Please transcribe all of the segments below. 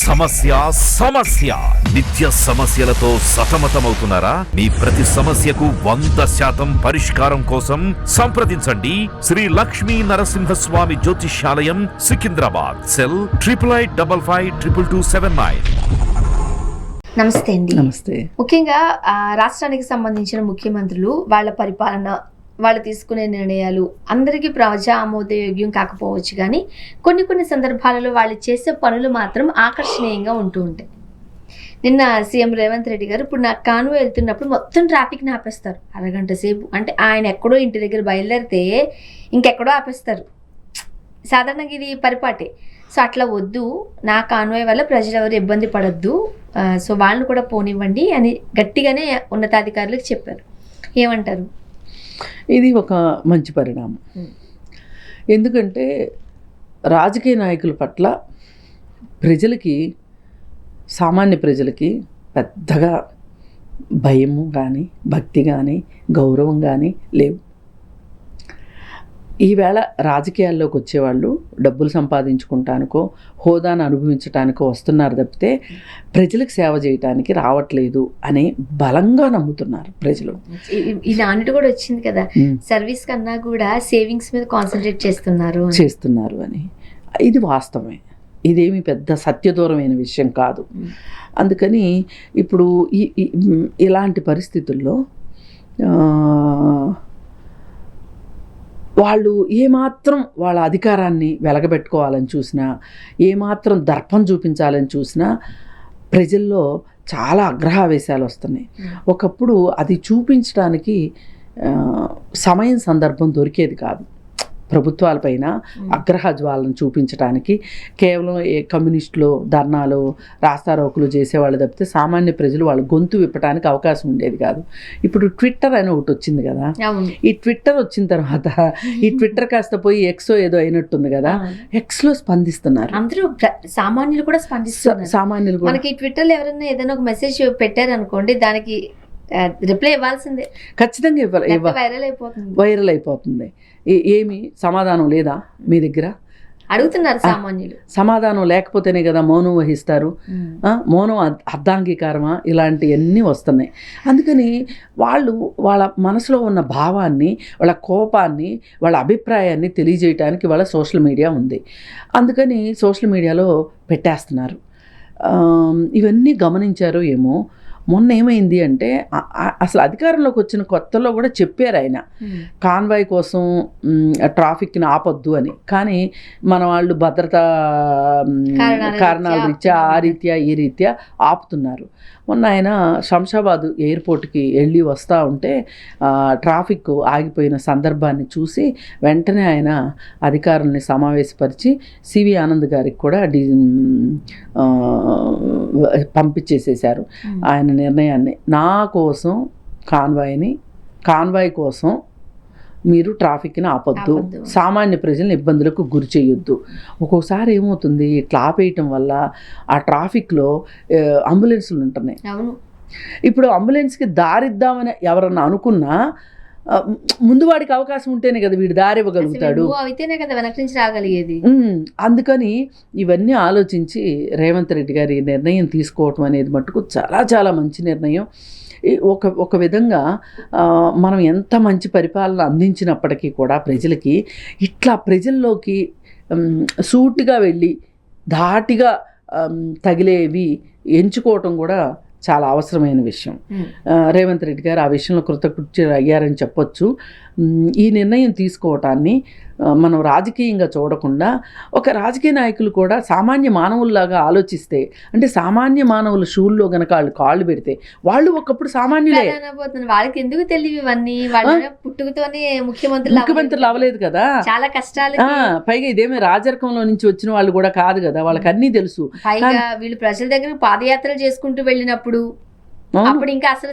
సమస్య సమస్య నిత్య సమస్యలతో సతమతమవుతున్నారా? మీ ప్రతి సమస్యకు 100% పరిష్కారం కోసం సంప్రదించండి శ్రీ లక్ష్మీ నరసింహస్వామి జ్యోతిష్యాలయం, సికింద్రాబాద్. సెల్ 8855522279. నమస్తే అండి. నమస్తే. ముఖ్యంగా రాష్ట్రానికి సంబంధించిన ముఖ్యమంత్రులు వాళ్ళ పరిపాలన, వాళ్ళు తీసుకునే నిర్ణయాలు అందరికీ ప్రజా ఆమోదయోగ్యం కాకపోవచ్చు, కానీ కొన్ని సందర్భాలలో వాళ్ళు చేసే పనులు మాత్రం ఆకర్షణీయంగా ఉంటూ ఉంటాయి. నిన్న సీఎం రేవంత్ రెడ్డి గారు ఇప్పుడు నాకు కాన్వాయ్ వెళ్తున్నప్పుడు మొత్తం ట్రాఫిక్ని ఆపేస్తారు అరగంట సేపు. అంటే ఆయన ఎక్కడో ఇంటి దగ్గర బయలుదేరితే ఇంకెక్కడో ఆపేస్తారు. సాధారణంగా ఇది పరిపాటే. సో అట్లా వద్దు, నా కాన్వాయ్ వల్ల ప్రజలు ఎవరు ఇబ్బంది పడొద్దు, సో వాళ్ళని కూడా పోనివ్వండి అని గట్టిగానే ఉన్నతాధికారులకు చెప్పారు. ఏమంటారు? ఇది ఒక మంచి పరిణామం. ఎందుకంటే రాజకీయ నాయకుల పట్ల ప్రజలకి, సామాన్య ప్రజలకి పెద్దగా భయము కానీ, భక్తి కానీ, గౌరవం కానీ లేవు. ఈవేళ రాజకీయాల్లోకి వచ్చేవాళ్ళు డబ్బులు సంపాదించుకుంటానికో, హోదాను అనుభవించటానికో వస్తున్నారు తప్పితే ప్రజలకు సేవ చేయటానికి రావట్లేదు అని బలంగా నమ్ముతున్నారు ప్రజలు. ఈ నానుడు కూడా వచ్చింది కదా, సర్వీస్ కన్నా కూడా సేవింగ్స్ మీద కాన్సన్ట్రేట్ చేస్తున్నారు అని. ఇది వాస్తవమే, ఇదేమి పెద్ద సత్యదూరమైన విషయం కాదు. అందుకని ఇప్పుడు ఇలాంటి పరిస్థితుల్లో వాళ్ళు ఏమాత్రం వాళ్ళ అధికారాన్ని వెలగబెట్టుకోవాలని చూసినా, ఏమాత్రం దర్పం చూపించాలని చూసినా ప్రజల్లో చాలా ఆగ్రహావేశాలు వస్తున్నాయి. ఒకప్పుడు అది చూపించడానికి సమయం, సందర్భం దొరికేది కాదు. ప్రభుత్వాలపైన అగ్రహజ్వాలను చూపించడానికి కేవలం కమ్యూనిస్టులు ధర్నాలు, రాస్తారోకులు చేసేవాళ్ళు తప్పితే సామాన్య ప్రజలు వాళ్ళ గొంతు విప్పడానికి అవకాశం ఉండేది కాదు. ఇప్పుడు ట్విట్టర్ అని ఒకటి వచ్చింది కదా, ఈ ట్విట్టర్ వచ్చిన తర్వాత ఈ ట్విట్టర్ కాస్త పోయి ఎక్సో ఏదో అయినట్టుంది కదా, ఎక్స్లో స్పందిస్తున్నారు అందరూ, సామాన్యులు కూడా స్పందిస్తున్నారు. సామాన్యులు కూడా మనకి ట్విట్టర్లో ఎవరైనా ఏదైనా ఒక మెసేజ్ పెట్టారనుకోండి, దానికి రిప్లై ఇవ్వాల్సిందే, ఖచ్చితంగా వైరల్ అయిపోతుంది. ఏమి సమాధానం లేదా మీ దగ్గర అడుగుతున్నారు సామాన్యులు. సమాధానం లేకపోతేనే కదా మౌనం వహిస్తారు. మౌనం అర్ధాంగీకారమా, ఇలాంటివన్నీ వస్తున్నాయి. అందుకని వాళ్ళు వాళ్ళ మనసులో ఉన్న భావాన్ని, వాళ్ళ కోపాన్ని, వాళ్ళ అభిప్రాయాన్ని తెలియజేయడానికి వాళ్ళ సోషల్ మీడియా ఉంది. అందుకని సోషల్ మీడియాలో పెట్టేస్తున్నారు. ఇవన్నీ గమనించారో ఏమో. మొన్న ఏమైంది అంటే, అసలు అధికారంలోకి వచ్చిన కొత్తలో కూడా చెప్పారు ఆయన కాన్వాయ్ కోసం ట్రాఫిక్ని ఆపొద్దు అని. కానీ మన వాళ్ళు భద్రతా కారణాల రీత్యా, ఆ రీత్యా ఈ రీత్యా ఆపుతున్నారు. మొన్న ఆయన శంషాబాద్ ఎయిర్పోర్ట్కి వెళ్ళి వస్తూ ఉంటే ట్రాఫిక్ ఆగిపోయిన సందర్భాన్ని చూసి వెంటనే ఆయన అధికారుల్ని సమావేశపరిచి సివి ఆనంద్ గారికి కూడా పంపించేసేసారు ఆయన నిర్ణయాన్ని. నా కోసం కాన్వాయ్ కోసం మీరు ట్రాఫిక్ని ఆపొద్దు, సామాన్య ప్రజలను ఇబ్బందులకు గురి చేయొద్దు. ఒక్కొక్కసారి ఏమవుతుంది, ఇట్లా ఆపేయటం వల్ల ఆ ట్రాఫిక్లో అంబులెన్సులు ఉంటున్నాయి. ఇప్పుడు అంబులెన్స్కి దారిద్దామని ఎవరన్నా అనుకున్నా ముందు వాడికి అవకాశం ఉంటేనే కదా వీడు దారి ఇవ్వగలుగుతాడు. అందుకని ఇవన్నీ ఆలోచించి రేవంత్ రెడ్డి గారి నిర్ణయం తీసుకోవటం అనేది మటుకు చాలా చాలా మంచి నిర్ణయం. ఒక విధంగా మనం ఎంత మంచి పరిపాలన అందించినప్పటికీ కూడా ప్రజలకి ఇట్లా ప్రజల్లోకి సూటిగా వెళ్ళి ధాటిగా తగిలేవి ఎంచుకోవటం కూడా చాలా అవసరమైన విషయం. రేవంత్ రెడ్డి గారు ఆ విషయంలో కృతకృత్యులు అయ్యారని చెప్పొచ్చు. ఈ నిర్ణయం తీసుకోవటాన్ని మనం రాజకీయంగా చూడకుండా ఒక రాజకీయ నాయకులు కూడా సామాన్య మానవుల్లాగా ఆలోచిస్తే, అంటే సామాన్య మానవుల షూల్లో గనక వాళ్ళు కాళ్ళు పెడితే, వాళ్ళు ఒకప్పుడు సామాన్యులే. వాళ్ళకి ఎందుకు తెలియదు ఇవన్నీ, పుట్టుకతోనే ముఖ్యమంత్రులు అవ్వలేదు కదా, చాలా కష్టాలు. పైగా ఇదేమీ రాజరికంలో నుంచి వచ్చిన వాళ్ళు కూడా కాదు కదా, వాళ్ళకి అన్నీ తెలుసు. పైగా వీళ్ళు ప్రజల దగ్గర పాదయాత్రలు చేసుకుంటూ వెళ్ళినప్పుడు అప్పుడు ఇంకా అసలు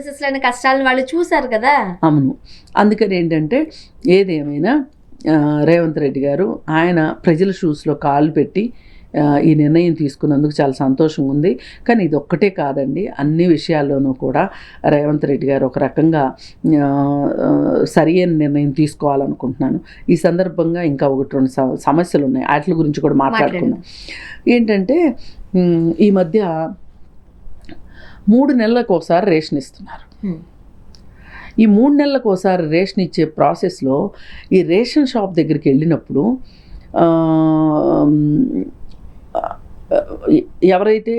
కష్టాలను వాళ్ళు చూసారు కదా. అవును. అందుకని ఏంటంటే ఏదేమైనా రేవంత్ రెడ్డి గారు ఆయన ప్రజల షూస్లో కాళ్ళు పెట్టి ఈ నిర్ణయం తీసుకున్నందుకు చాలా సంతోషంగా ఉంది. కానీ ఇది ఒక్కటే కాదండి, అన్ని విషయాల్లోనూ కూడా రేవంత్ రెడ్డి గారు ఒక రకంగా సరి అయిన నిర్ణయం తీసుకోవాలనుకుంటున్నాను. ఈ సందర్భంగా ఇంకా 1-2 సమస్యలు ఉన్నాయి, వాటి గురించి కూడా మాట్లాడుకుందాం. ఏంటంటే ఈ మధ్య 3 నెలలకు ఒకసారి రేషన్ ఇస్తున్నారు. ఈ 3 నెలలకు ఒకసారి రేషన్ ఇచ్చే ప్రాసెస్లో ఈ రేషన్ షాప్ దగ్గరికి వెళ్ళినప్పుడు ఎవరైతే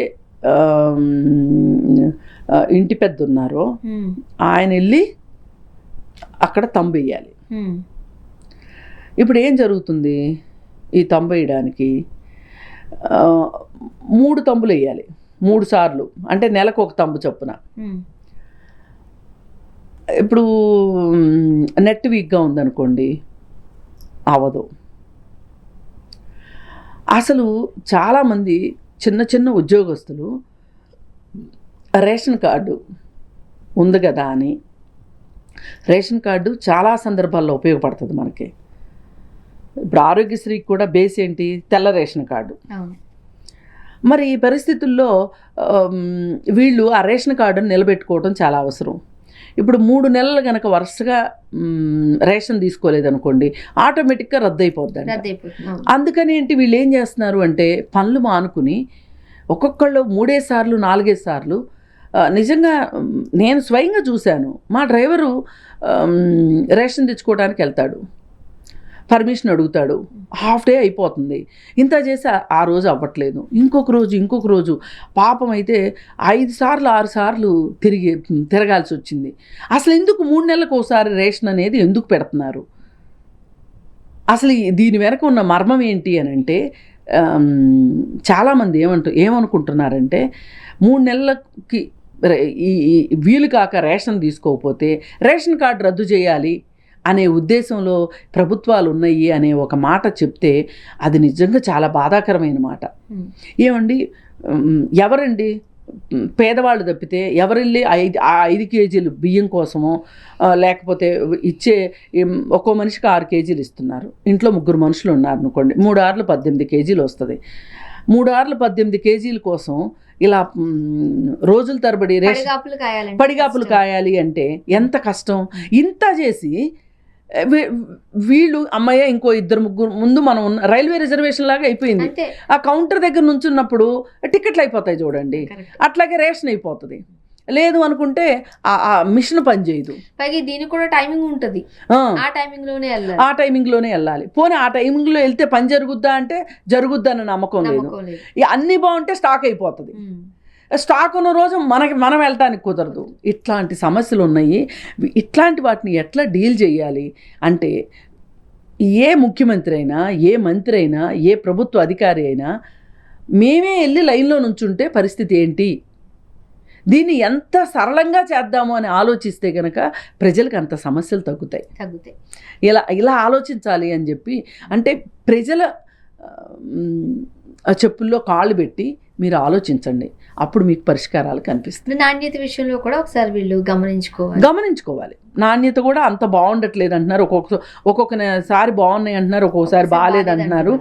ఇంటి పెద్ద ఉన్నారో ఆయన వెళ్ళి అక్కడ తంబు వేయాలి. ఇప్పుడు ఏం జరుగుతుంది, ఈ తంబు వేయడానికి 3 తంబులు వేయాలి, 3 సార్లు, అంటే నెలకు ఒక తంబు చొప్పున. ఇప్పుడు నెట్ వీక్గా ఉందనుకోండి, అవ్వదు. అసలు చాలామంది చిన్న చిన్న ఉద్యోగస్తులు రేషన్ కార్డు ఉంది కదా అని, రేషన్ కార్డు చాలా సందర్భాల్లో ఉపయోగపడుతుంది మనకి. ఇప్పుడు ఆరోగ్యశ్రీకి కూడా బేస్ ఏంటి, తెల్ల రేషన్ కార్డు. మరి ఈ పరిస్థితుల్లో వీళ్ళు ఆ రేషన్ కార్డును నిలబెట్టుకోవడం చాలా అవసరం. ఇప్పుడు 3 నెలలు కనుక వరుసగా రేషన్ తీసుకోలేదనుకోండి, ఆటోమేటిక్గా రద్దు అయిపోద్దండి. అందుకని ఏంటి వీళ్ళు ఏం చేస్తున్నారు అంటే, పనులు మానుకుని ఒక్కొక్కళ్ళు 3 సార్లు 4 సార్లు, నిజంగా నేను స్వయంగా చూశాను. మా డ్రైవరు రేషన్ తెచ్చుకోవడానికి వెళ్తాడు, పర్మిషన్ అడుగుతాడు, హాఫ్ డే అయిపోతుంది, ఇంత చేసి ఆ రోజు అవ్వట్లేదు, ఇంకొక రోజు పాపం అయితే 5 సార్లు 6 సార్లు తిరగాల్సి వచ్చింది. అసలు ఎందుకు 3 నెలలకు ఒకసారి రేషన్ అనేది ఎందుకు పెడుతున్నారు? అసలు దీని వెనక ఉన్న మర్మం ఏంటి అని అంటే, చాలామంది ఏమనుకుంటున్నారంటే 3 నెలలకి వీలు కాక రేషన్ తీసుకోకపోతే రేషన్ కార్డు రద్దు చేయాలి అనే ఉద్దేశంలో ప్రభుత్వాలు ఉన్నాయి అనే ఒక మాట చెప్తే అది నిజంగా చాలా బాధాకరమైన మాట. ఏమండి, ఎవరండి పేదవాళ్ళు తప్పితే ఎవరెళ్ళి 5 కేజీలు బియ్యం కోసమో, లేకపోతే ఇచ్చే ఒక్కో మనిషికి 6 కేజీలు ఇస్తున్నారు. ఇంట్లో 3 మనుషులు ఉన్నారు అనుకోండి, 3 ఆర్లు 18 కేజీలు వస్తుంది. 3 ఆర్లు 18 కేజీల కోసం ఇలా రోజుల తరబడి పడిగాపులు కాయాలి అంటే ఎంత కష్టం. ఇంత చేసి వీళ్ళు అమ్మయ్య ఇంకో 2-3 ముందు మనం ఉన్న రైల్వే రిజర్వేషన్ లాగా అయిపోయింది. ఆ కౌంటర్ దగ్గర నుంచి ఉన్నప్పుడు టికెట్లు అయిపోతాయి చూడండి, అట్లాగే రేషన్ అయిపోతుంది. లేదు అనుకుంటే ఆ మిషన్ పనిచేయదు. దీనికి కూడా టైమింగ్ ఉంటుంది, ఆ టైమింగ్లోనే వెళ్ళాలి. పోనీ ఆ టైమింగ్లో వెళ్తే పని జరుగుద్దా అంటే జరుగుద్దని నమ్మకం లేదు. అన్నీ బాగుంటే స్టాక్ అయిపోతుంది. స్టాక్ ఉన్న రోజు మనం వెళ్ళటానికి కుదరదు. ఇట్లాంటి సమస్యలు ఉన్నాయి. ఇట్లాంటి వాటిని ఎట్లా డీల్ చేయాలి అంటే, ఏ ముఖ్యమంత్రి అయినా, ఏ మంత్రి అయినా, ఏ ప్రభుత్వ అధికారి అయినా మేమే వెళ్ళి లైన్లో నుంచుంటే పరిస్థితి ఏంటి, దీన్ని ఎంత సరళంగా చేద్దాము అని ఆలోచిస్తే కనుక ప్రజలకు అంత సమస్యలు తగ్గుతాయి. ఇలా ఆలోచించాలి అని చెప్పి, అంటే ప్రజల చెప్పుల్లో కాళ్ళు పెట్టి మీరు ఆలోచించండి, అప్పుడు మీకు పరిష్కారాలు కనిపిస్తాయి. నాణ్యత విషయంలో కూడా ఒకసారి వీళ్ళు గమనించుకోవాలి. నాణ్యత కూడా అంత బాగుండట్లేదు అంటున్నారు, ఒక్కొక్కసారి బాగున్నాయి అంటున్నారు, ఒక్కొక్కసారి బాగాలేదు అంటున్నారు.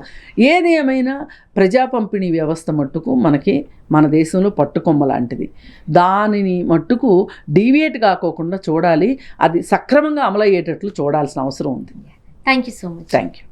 ఏది ఏమైనా ప్రజా పంపిణీ వ్యవస్థ మట్టుకు మన దేశంలో పట్టుకొమ్మ లాంటిది. దానిని మట్టుకు డీవియేట్ కాకోకుండా చూడాలి, అది సక్రమంగా అమలయ్యేటట్లు చూడాల్సిన అవసరం ఉంది. Thank you so much. Thank you.